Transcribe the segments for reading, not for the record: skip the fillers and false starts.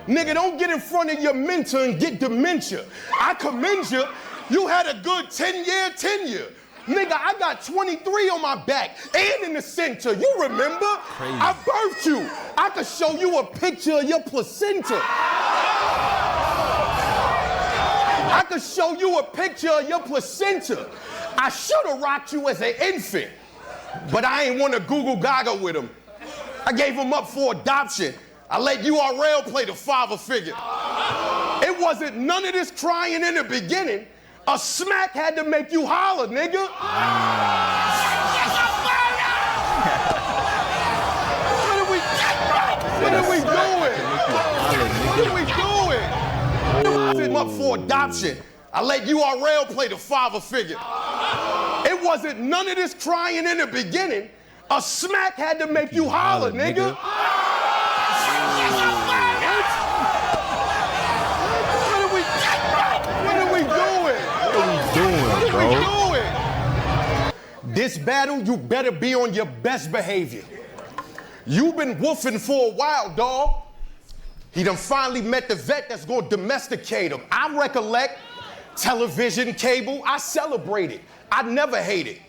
Nigga, don't get in front of your mentor and get dementia. I commend you. You had a good 10-year tenure. Nigga, I got 23 on my back and in the center. You remember? Crazy. I birthed you. I could show you a picture of your placenta. I could show you a picture of your placenta. I should have rocked you as an infant, but I ain't want to Google Gaga with him. I gave him up for adoption. I let URL play the father figure. It wasn't none of this crying in the beginning. A smack had to make you holler, nigga. What are we doing? What are we doing? I gave him up for adoption. I let URL play the father figure. It wasn't none of this crying in the beginning. A smack had to make you holler, nigga. What are we doing? This battle, you better be on your best behavior. You've been woofing for a while, dawg. He done finally met the vet that's gonna domesticate him. I recollect television, cable, I celebrated. I never hated.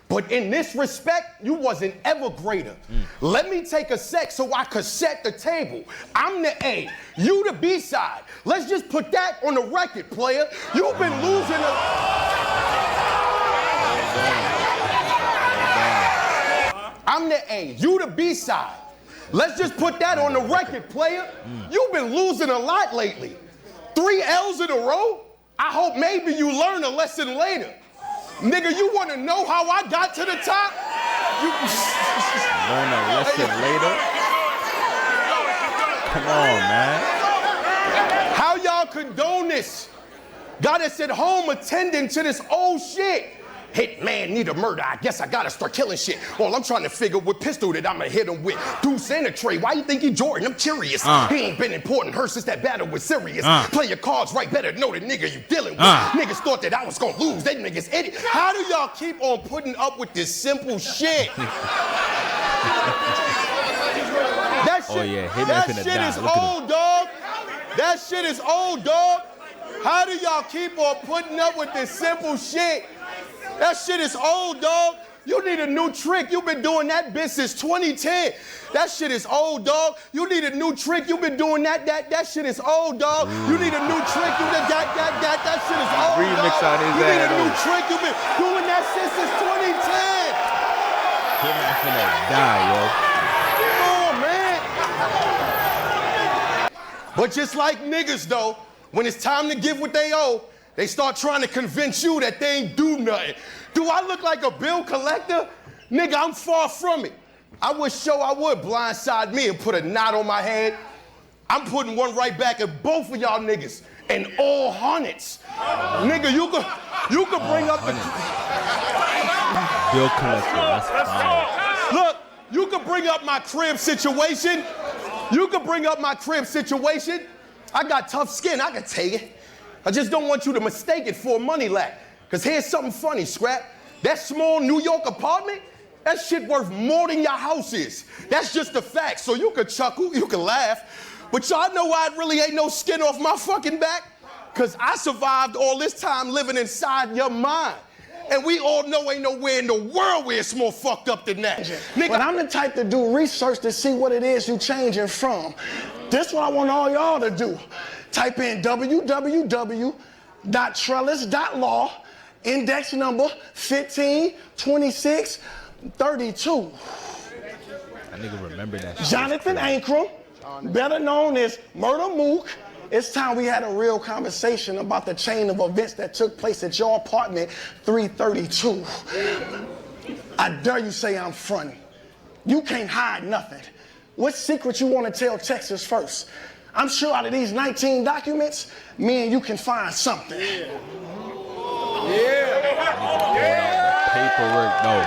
But in this respect, you wasn't ever greater. Let me take a sec so I could set the table. I'm the A, you the B side. Let's just put that on the record, player. You've been losing I'm the A, you the B side. Let's just put that on the record, player. You've been losing a lot lately. 3 L's in a row? I hope maybe you learn a lesson later. Nigga, you wanna know how I got to the top? Learn a lesson later? Come on, man. How y'all condone this? Got us at home attending to this old shit. Hitman need a murder, I guess I gotta start killing shit. Well, I'm trying to figure what pistol that I'ma hit him with. Deuce and a tray, why you think he Jordan? I'm curious. He ain't been important, her since that battle was serious. Play your cards right, better know the nigga you dealing with. Niggas thought that I was gonna lose, they niggas idiot. How do y'all keep on putting up with this simple shit? That shit, that shit is old, dog. That shit is old, dog. How do y'all keep on putting up with this simple shit? That shit is old, dog. You need a new trick. You've been doing that bitch since 2010. That shit is old, dog. You need a new trick. You've been doing that shit is old, dog. You need a new trick. You need that shit is old, remix dog. on his You need a ass, new trick. You've been doing that shit since 2010. Hitman finna die, yo. Come on, man. But just like niggas, though, when it's time to give what they owe, they start trying to convince you that they ain't do nothing. Do I look like a bill collector? Nigga, I'm far from it. I wish I would blindside me and put a knot on my head. I'm putting one right back at both of y'all niggas and all hundreds. Nigga, you could bring up the... Bill collector, that's fine. Look, you could bring up my crib situation. I got tough skin, I can take it. I just don't want you to mistake it for a money lack. Cause here's something funny, Scrap. That small New York apartment, that shit worth more than your house is. That's just a fact. So you could chuckle, you could laugh, but y'all know why it really ain't no skin off my fucking back? Cause I survived all this time living inside your mind. And we all know ain't nowhere in the world where it's more fucked up than that. Nigga, but I'm the type to do research to see what it is you changing from. This what I want all y'all to do. Type in www.trellis.law, index number 152632. That nigga remember that shit. Jonathan Ankrum, better known as Murda Mook. It's time we had a real conversation about the chain of events that took place at your apartment 332. I dare you say I'm fronting. You can't hide nothing. What secret you want to tell Texas first? I'm sure out of these 19 documents, me and you can find something. Paperwork, though.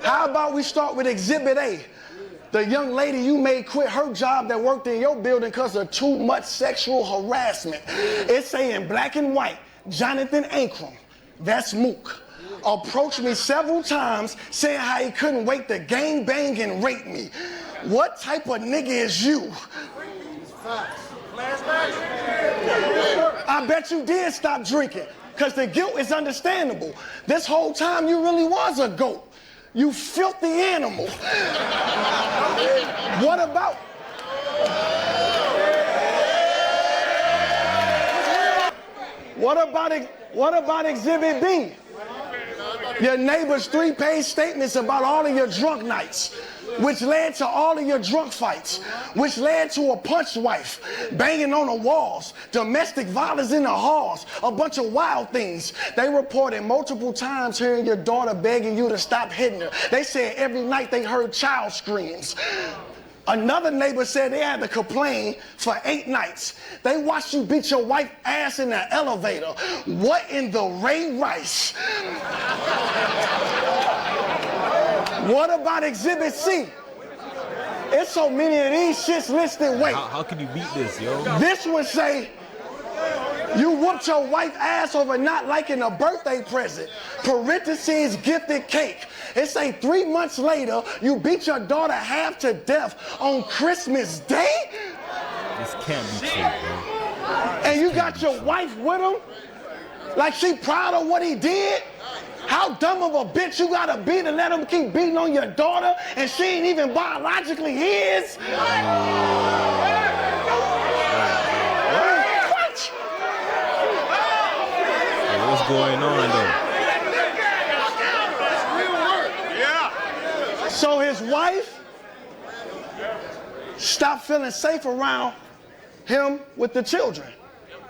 How about we start with Exhibit A? The young lady you made quit her job that worked in your building because of too much sexual harassment. It's saying black and white, Jonathan Ankrum, that's Mook, approached me several times saying how he couldn't wait to gang bang and rape me. What type of nigga is you? I bet you did stop drinking, because the guilt is understandable. This whole time you really was a goat. You filthy animal. What about Exhibit B? Your neighbor's 3-page statements about all of your drunk nights, which led to all of your drunk fights, which led to a punch wife, banging on the walls, domestic violence in the halls, a bunch of wild things. They reported multiple times hearing your daughter begging you to stop hitting her. They said every night they heard child screams. Another neighbor said they had to complain for 8 nights. They watched you beat your wife ass in the elevator. What in the Ray Rice? What about Exhibit C? It's so many of these shits listed. Wait. How can you beat this, yo? This one say, you whooped your wife ass over not liking a birthday present. Parentheses, gifted cake. It say 3 months later, you beat your daughter half to death on Christmas Day? This can't be true, bro. And you got your wife with him? Like she proud of what he did? How dumb of a bitch you gotta be to let him keep beating on your daughter and she ain't even biologically his? What? Hey, what's going on, though? So his wife stopped feeling safe around him with the children.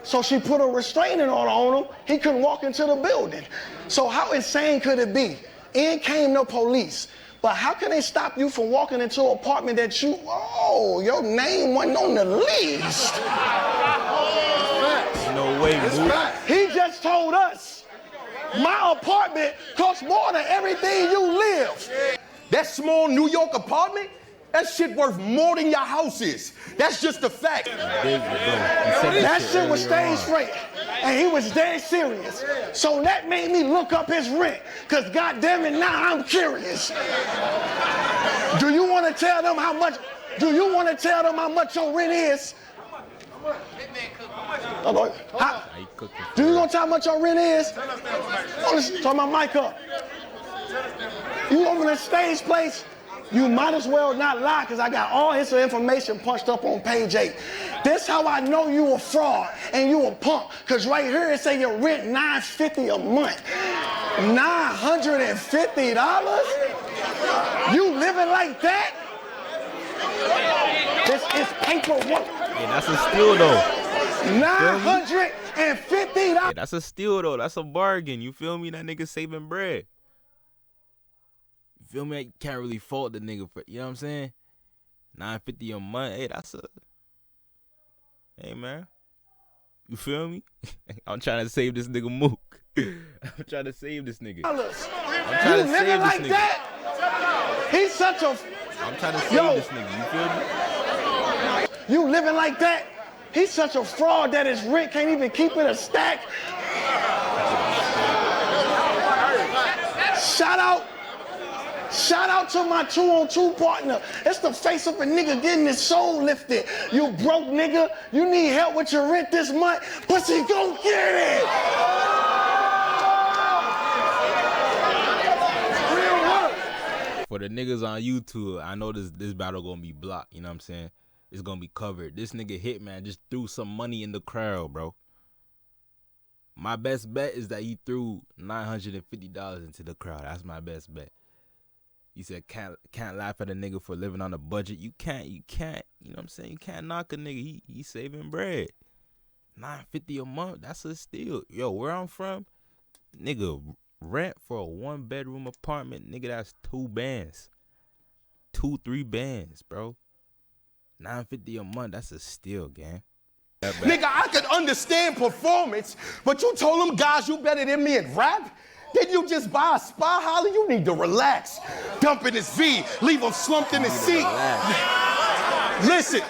So she put a restraining order on him. He couldn't walk into the building. So how insane could it be? In came the police. But how can they stop you from walking into an apartment that your name wasn't on the list? No way, Mook. He just told us, my apartment costs more than everything you live. That small New York apartment, that shit worth more than your house is. That's just a fact. That shit was stage fright, and he was dead serious. So that made me look up his rent, because goddamn it, now I'm curious. Do you want to tell them how much your rent is? Do you want to tell how much your rent is? Turn my mic up. You open a stage place, you might as well not lie, because I got all his information punched up on page 8. This how I know you a fraud and you a punk, because right here it say your rent $950 a month. $950? You living like that? This is paperwork. Yeah, that's a steal, though. $950? Yeah, that's a steal, though. That's a bargain. You feel me? That nigga saving bread. You feel me? You can't really fault the nigga for, you know what I'm saying? $950 a month. Hey, that's a... Hey, man. You feel me? I'm trying to save this nigga Mook. I'm trying to save this nigga. I'm trying to save this nigga. That? He's such a... I'm trying to save this nigga. You feel me? You living like that? He's such a fraud that his rent can't even keep it a stack. Shout out to my 2-on-2 partner. It's the face of a nigga getting his soul lifted. You broke nigga, you need help with your rent this month. Pussy, go get it! Real work. For the niggas on YouTube, I know this battle gonna be blocked, you know what I'm saying? It's gonna be covered. This nigga Hitman just threw some money in the crowd, bro. My best bet is that he threw $950 into the crowd. That's my best bet. He said, can't laugh at a nigga for living on a budget. You can't, you know what I'm saying? You can't knock a nigga. He saving bread. $950 a month, that's a steal. Yo, where I'm from, nigga, rent for a 1-bedroom apartment, nigga, that's 2 bands. 2-3 bands, bro. $950 a month, that's a steal, gang. Nigga, I could understand performance, but you told them guys you better than me in rap? Then you just buy a Spa Holla? You need to relax. Dump in his V, leave him slumped in his seat. Listen,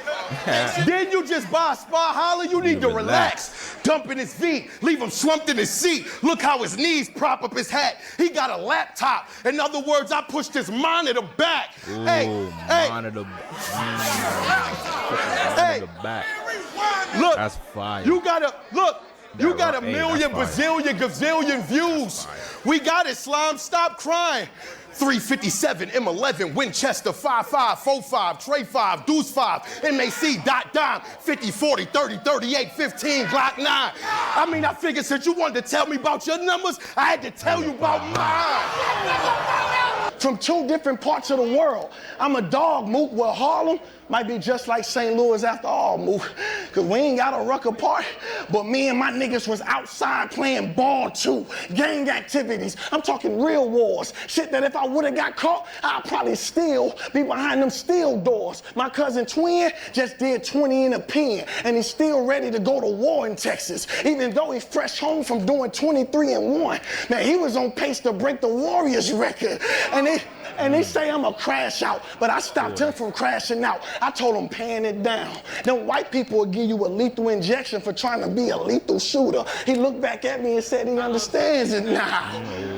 then you just buy a Spa Holla? You need to relax. dumping his V, leave him slumped in his seat. Look how his knees prop up his hat. He got a laptop. In other words, I pushed his monitor back. Ooh, hey, monitor back. Look, that's fire. You gotta, look, you got a million, that's fire. bazillion, gazillion views. We got it, Slime, stop crying. 357, M11, Winchester, 55, 45, Trey 5, Deuce 5, MAC, dot dime, 50, 40, 30, 38, 15, Glock 9. I mean, I figured since you wanted to tell me about your numbers, I had to tell you about mine. From two different parts of the world. I'm a dog, Mook. Well, Harlem might be just like St. Louis after all, Mook. Cause we ain't got a rucker part, but me and my niggas was outside playing ball too. Gang activities. I'm talking real wars. Shit that if I would've got caught, I'd probably still be behind them steel doors. My cousin Twin just did 20 in a pen, and he's still ready to go to war in Texas. Even though he's fresh home from doing 23-1. Man, he was on pace to break the Warriors record. And they say I'm a crash out, but I stopped him from crashing out. I told him pan it down. Them white people will give you a lethal injection for trying to be a lethal shooter. He looked back at me and said he understands it now.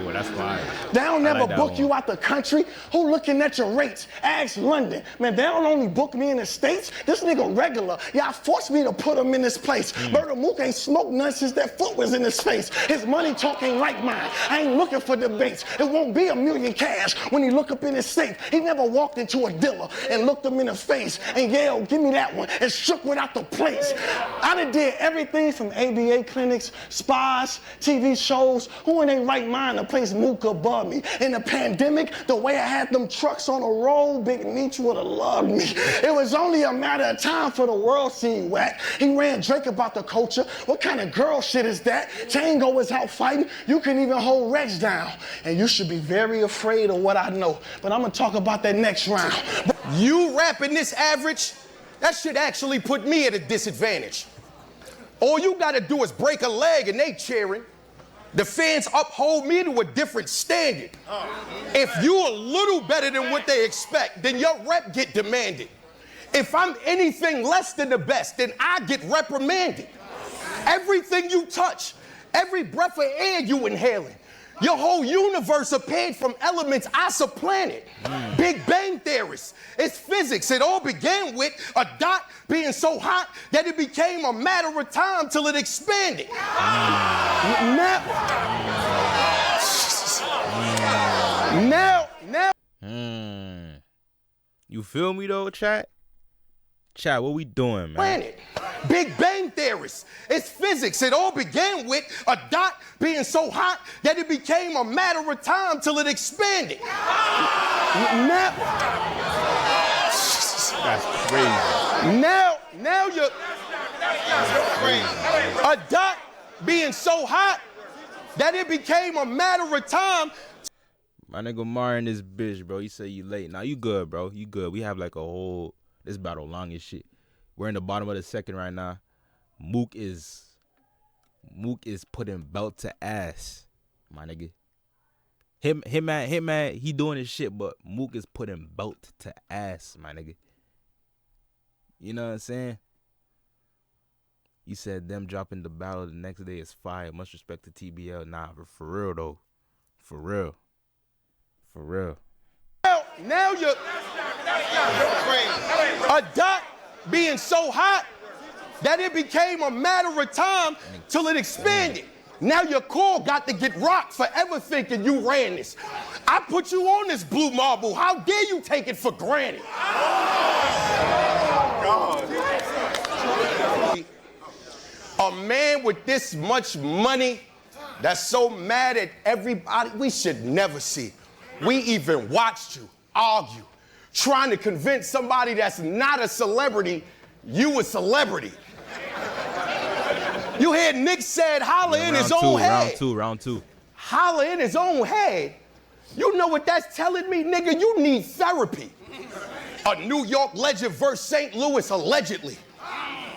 Oh, that's fine. They don't never book you out the country. Who looking at your rates? Ask London. Man, they don't only book me in the States. This nigga regular. Y'all forced me to put him in this place. Murda Mook ain't smoked none since that foot was in his face. His money talk ain't like mine. I ain't looking for debates. It won't be $1 million cash when he look up in his safe. He never walked into a dealer and looked him in the face and yelled, give me that one, and shook without the place. I done did everything from ABA clinics, spas, TV shows. Who in their right mind to place Mook above me? In the pandemic, the way I had them trucks on the road, Big Meech would've loved me. It was only a matter of time for the world scene whack. He ran Drake about the culture. What kind of girl shit is that? Tango is out fighting. You can even hold Rex down. And you should be very afraid of what I know. But I'm gonna talk about that next round. You rapping this average, that should actually put me at a disadvantage. All you gotta do is break a leg and they cheering. The fans uphold me to a different standard. If you a little better than what they expect, then your rep get demanded. If I'm anything less than the best, then I get reprimanded. Everything you touch, every breath of air you inhaling, your whole universe appeared from elements I supplanted. Big Bang theorists. It's physics. It all began with a dot being so hot that it became a matter of time till it expanded. Now. You feel me though, chat? Chat, what we doing, man? Planet. Big Bang theorists. It's physics. It all began with a dot being so hot that it became a matter of time till it expanded. That's crazy. Now you're a dot being so hot that it became a matter of time. My nigga Mar in this bitch, bro. He say you late. Now you good, bro. You good. We have like a whole, this battle long as shit. We're in the bottom of the second right now. Mook is putting belt to ass, my nigga. Hitman, he doing his shit, but Mook is putting belt to ass, my nigga. You know what I'm saying? You said them dropping the battle the next day is fire. Much respect to TBL. Nah, but for real though. For real. Now you're a dot being so hot that it became a matter of time till it expanded. Now your core got to get rocked forever thinking you ran this. I put you on this blue marble. How dare you take it for granted? A man with this much money that's so mad at everybody, we should never see. We even watched you argue, trying to convince somebody that's not a celebrity, you a celebrity. You hear Nick said holla in his own head. Round two. Holla in his own head. You know what that's telling me, nigga? You need therapy. A New York legend versus St. Louis allegedly.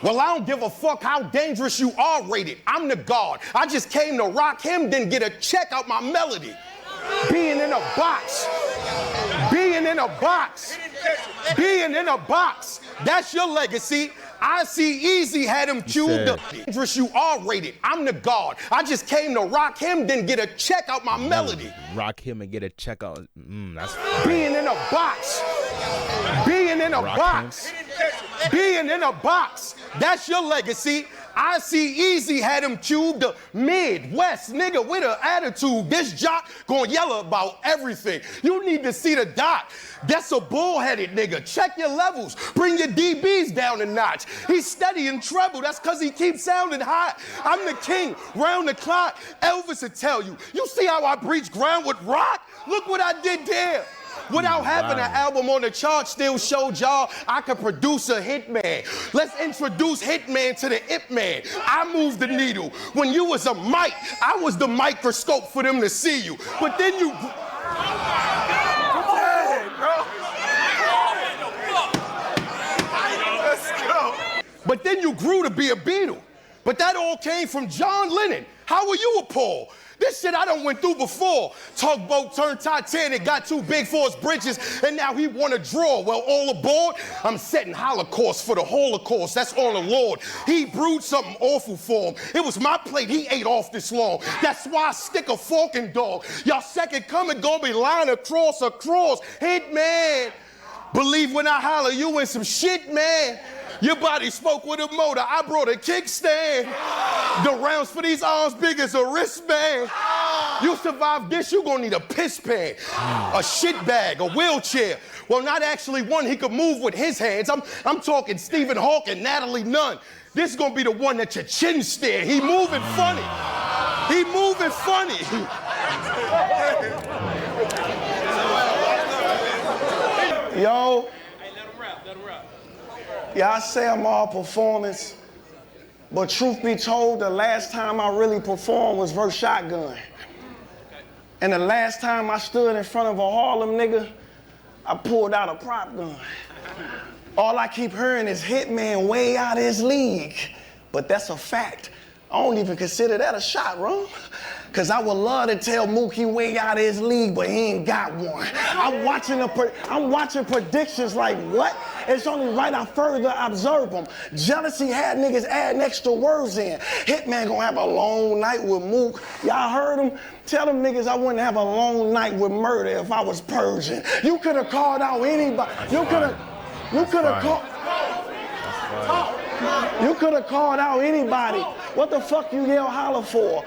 Well, I don't give a fuck how dangerous you are rated. I'm the God. I just came to rock him, then get a check out my melody. Being in a box. Being in a box. That's your legacy. I see Easy had him cubed up. Dangerous, you R-rated. I'm the guard. I just came to rock him, then get a check out my melody. Rock him and get a check out. That's being in a box. Being in a box. Being in a box. That's your legacy. I see Easy had him cubed up. Midwest nigga with an attitude. This jock gonna yell about everything. You need to see the doc. That's a bullheaded nigga. Check your levels. Bring your DBs down a notch. He's steady in trouble. That's cause he keeps sounding hot. I'm the king, round the clock. Elvis will tell you. You see how I breach ground with rock? Look what I did there. Without having an album on the chart, still showed y'all I could produce a Hitman. Let's introduce Hitman to the Ip Man. I moved the needle. When you was a mic, I was the microscope for them to see you. But then you... But then you grew to be a Beatle. But that all came from John Lennon. How were you a Paul? This shit I done went through before. Tugboat turned Titanic, got too big for his britches, and now he wanna draw. Well, all aboard, I'm setting Holocaust for the Holocaust. That's on the Lord. He brewed something awful for him. It was my plate, he ate off this long. That's why I stick a fork in dog. Y'all second coming gonna be lying across. Hitman. Believe when I holler, you in some shit, man. Your body spoke with a motor. I brought a kickstand. The rounds for these arms big as a wristband. You survive this, you gonna need a piss pan, a shit bag, a wheelchair. Well, not actually one he could move with his hands. I'm talking Stephen Hawking, Natalie Nunn. This is gonna be the one that your chin stare. He moving funny. He moving funny. Yo. Yeah, I say I'm all performance, but truth be told, the last time I really performed was verse Shotgun. And the last time I stood in front of a Harlem nigga, I pulled out a prop gun. All I keep hearing is Hitman way out of his league. But that's a fact. I don't even consider that a shot, bro. Cause I would love to tell Mook he way out of his league, but he ain't got one. I'm watching predictions like what? It's only right I further observe them. Jealousy had niggas adding extra words in. Hitman gonna have a long night with Mook. Y'all heard him? Tell them niggas I wouldn't have a long night with Murda if I was purging. You could have called out anybody. You could have called out anybody. What the fuck you yell holler for?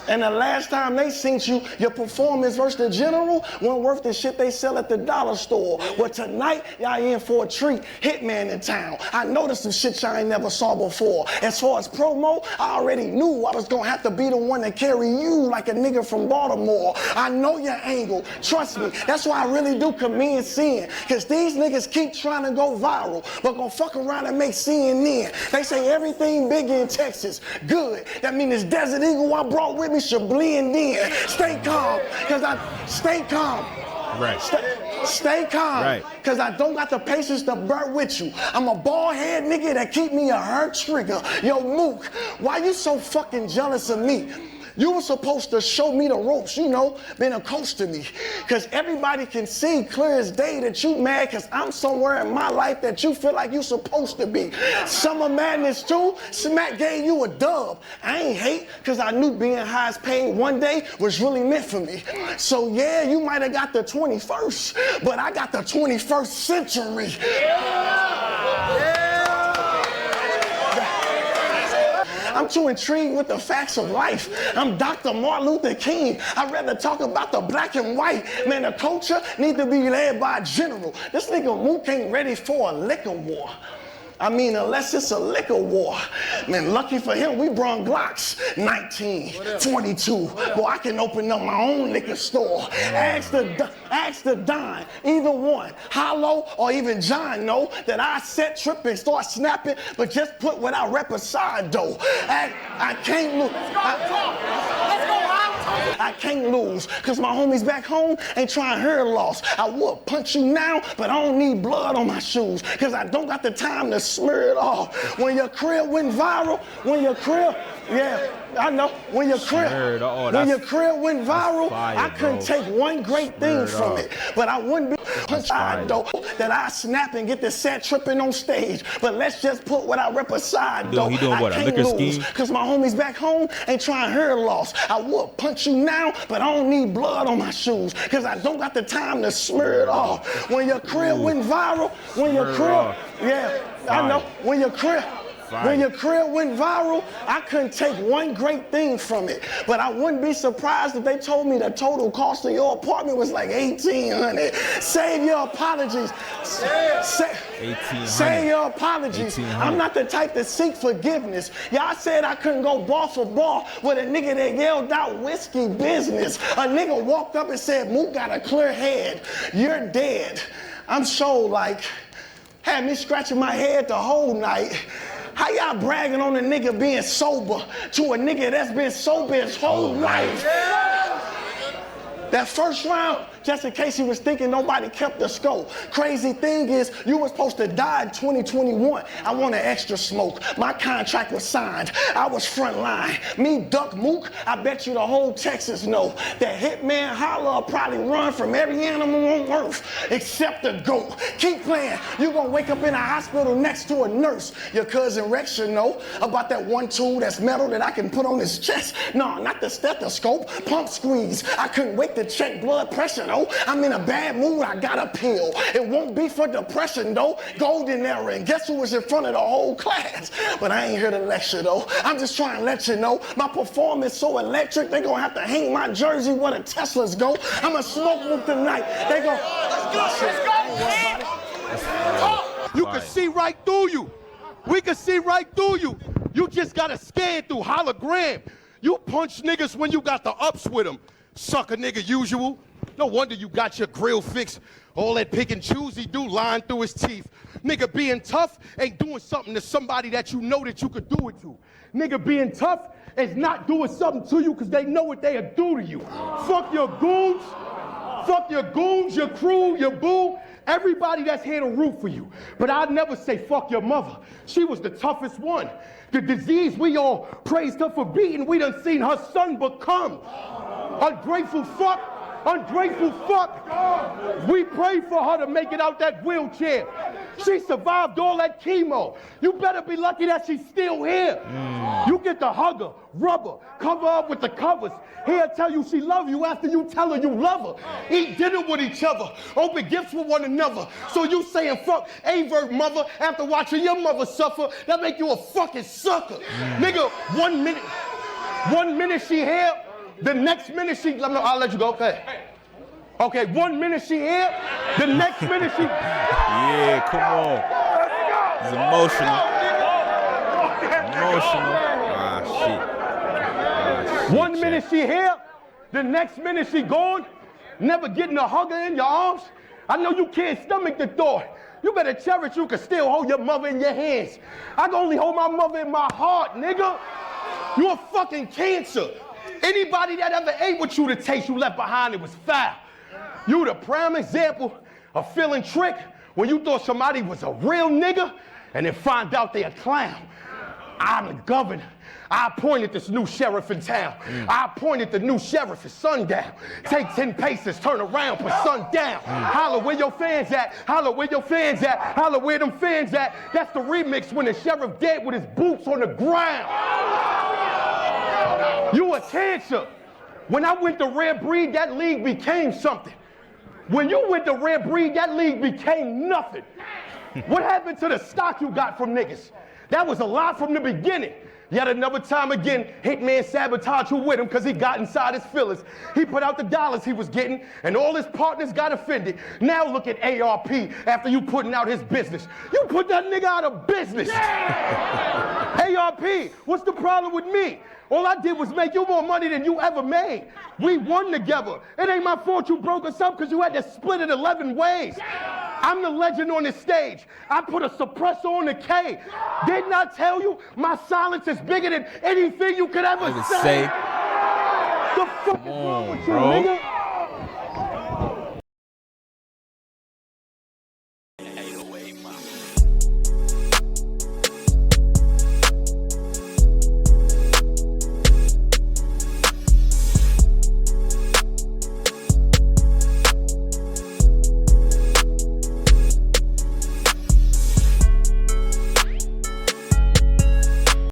And the last time they seen you, your performance versus the general wasn't worth the shit they sell at the dollar store. But tonight, y'all in for a treat. Hitman in town. I noticed some shit y'all ain't never saw before. As far as promo, I already knew I was gonna have to be the one to carry you like a nigga from Baltimore. I know your angle. Trust me. That's why I really do commend seeing. Cause these niggas keep trying to go viral, but gonna fuck around and make CNN. They say everything big in Texas. Good. That means this Desert Eagle I brought with me should blend in. Stay calm, cause stay calm. Right. Stay calm, right. Cause I don't got the patience to burn with you. I'm a bald head nigga that keep me a hurt trigger. Yo, Mook, why you so fucking jealous of me? You were supposed to show me the ropes, you know, been a coach to me. Cause everybody can see clear as day that you mad cause I'm somewhere in my life that you feel like you supposed to be. Summer Madness 2, Smack gave you a dub. I ain't hate cause I knew being highest paid one day was really meant for me. So yeah, you might have got the 21st, but I got the 21st century. I'm too intrigued with the facts of life. I'm Dr. Martin Luther King. I'd rather talk about the black and white. Man, the culture need to be led by a general. This nigga Mook ain't ready for a liquor war. I mean, unless it's a liquor war. Man, lucky for him, we brung Glocks. 19, 22. Boy, I can open up my own liquor store. Ask the Don, either one, Hollow or even John know that I set trip and start snapping, but just put what I rep aside though. I can't lose. I can't lose, cause my homies back home ain't trying her loss. I would punch you now, but I don't need blood on my shoes, cause I don't got the time to smear it off. When your crib went viral, yeah, I know. When your crib went viral, I couldn't take one great thing from it, but I wouldn't be. Punch I though that I snap and get the set tripping on stage. But let's just put what I rep aside though. He doing what, a liquor scheme? Cause my homies back home ain't trying her loss. I would punch you now, but I don't need blood on my shoes. Cause I don't got the time to smear it off. When your crib went viral, when your crib, yeah, I know, when your crib went viral, I couldn't take one great thing from it. But I wouldn't be surprised if they told me the total cost of your apartment was like $1,800. Save your apologies. Save your apologies. I'm not the type to seek forgiveness. Y'all said I couldn't go bar for bar with a nigga that yelled out whiskey business. A nigga walked up and said, Mook got a clear head. You're dead. I'm so like, had me scratching my head the whole night. How y'all bragging on a nigga being sober to a nigga that's been sober his whole life? That first round, just in case he was thinking nobody kept the scope. Crazy thing is, you were supposed to die in 2021. I want an extra smoke. My contract was signed. I was front line. Me, Duck Mook, I bet you the whole Texas know that Hitman Holla will probably run from every animal on earth except the goat. Keep playing. You gonna wake up in a hospital next to a nurse. Your cousin Rex should know about that one tool that's metal that I can put on his chest. No, not the stethoscope. Pump squeeze. I couldn't wait to check blood pressure though. I'm in a bad mood, I got a pill. It won't be for depression though. Golden era, and guess who was in front of the whole class? But I ain't here to lecture though. I'm just trying to let you know my performance so electric, they gonna have to hang my jersey where the Teslas go. I'ma smoke Mook tonight. They go, let's go. You can see right through you. We can see right through you. You just gotta scan through hologram. You punch niggas when you got the ups with them. Sucker nigga usual. No wonder you got your grill fixed. All that pick and choose he do lying through his teeth. Nigga being tough ain't doing something to somebody that you know that you could do it to. Nigga being tough is not doing something to you because they know what they'll do to you. Fuck your goons. Fuck your goons, your crew, your boo. Everybody that's here to root for you. But I'd never say fuck your mother. She was the toughest one. The disease we all praised her for beating, we done seen her son become. Ungrateful fuck. Ungrateful fuck. We prayed for her to make it out that wheelchair. She survived all that chemo. You better be lucky that she's still here. You get to hug her, rub her, cover up with the covers. He'll tell you she love you after you tell her you love her. Eat dinner with each other, open gifts with one another. So you saying fuck avert mother after watching your mother suffer, that make you a fucking sucker. Nigga, 1 minute she here, the next minute she, I'll let you go, okay. Okay, 1 minute she here, the next minute she... Yeah, come on. It's emotional. Shit. 1 minute she here, the next minute she gone, never getting a hugger in your arms. I know you can't stomach the thought. You better cherish you can still hold your mother in your hands. I can only hold my mother in my heart, nigga. You a fucking cancer. Anybody that ever ate what you to taste you left behind, it was foul. You the prime example of feeling tricked when you thought somebody was a real nigga and then find out they a clown. I'm the governor. I appointed this new sheriff in town. I appointed the new sheriff at sundown. Take 10 paces, turn around, put sundown. Holla where your fans at. Holla where your fans at. Holla where them fans at. That's the remix when the sheriff dead with his boots on the ground. You a cancer. When I went to Rare Breed, that league became something. When you went to Rare Breed, that league became nothing. What happened to the stock you got from niggas? That was a lot from the beginning. Yet another time again, Hitman sabotaged who with him because he got inside his feelings. He put out the dollars he was getting, and all his partners got offended. Now look at ARP after you putting out his business. You put that nigga out of business. ARP, what's the problem with me? All I did was make you more money than you ever made. We won together. It ain't my fault you broke us up because you had to split it 11 ways. I'm the legend on this stage. I put a suppressor on the K. Didn't I tell you my silence is bigger than anything you could ever say? The fuck is wrong with you, nigga?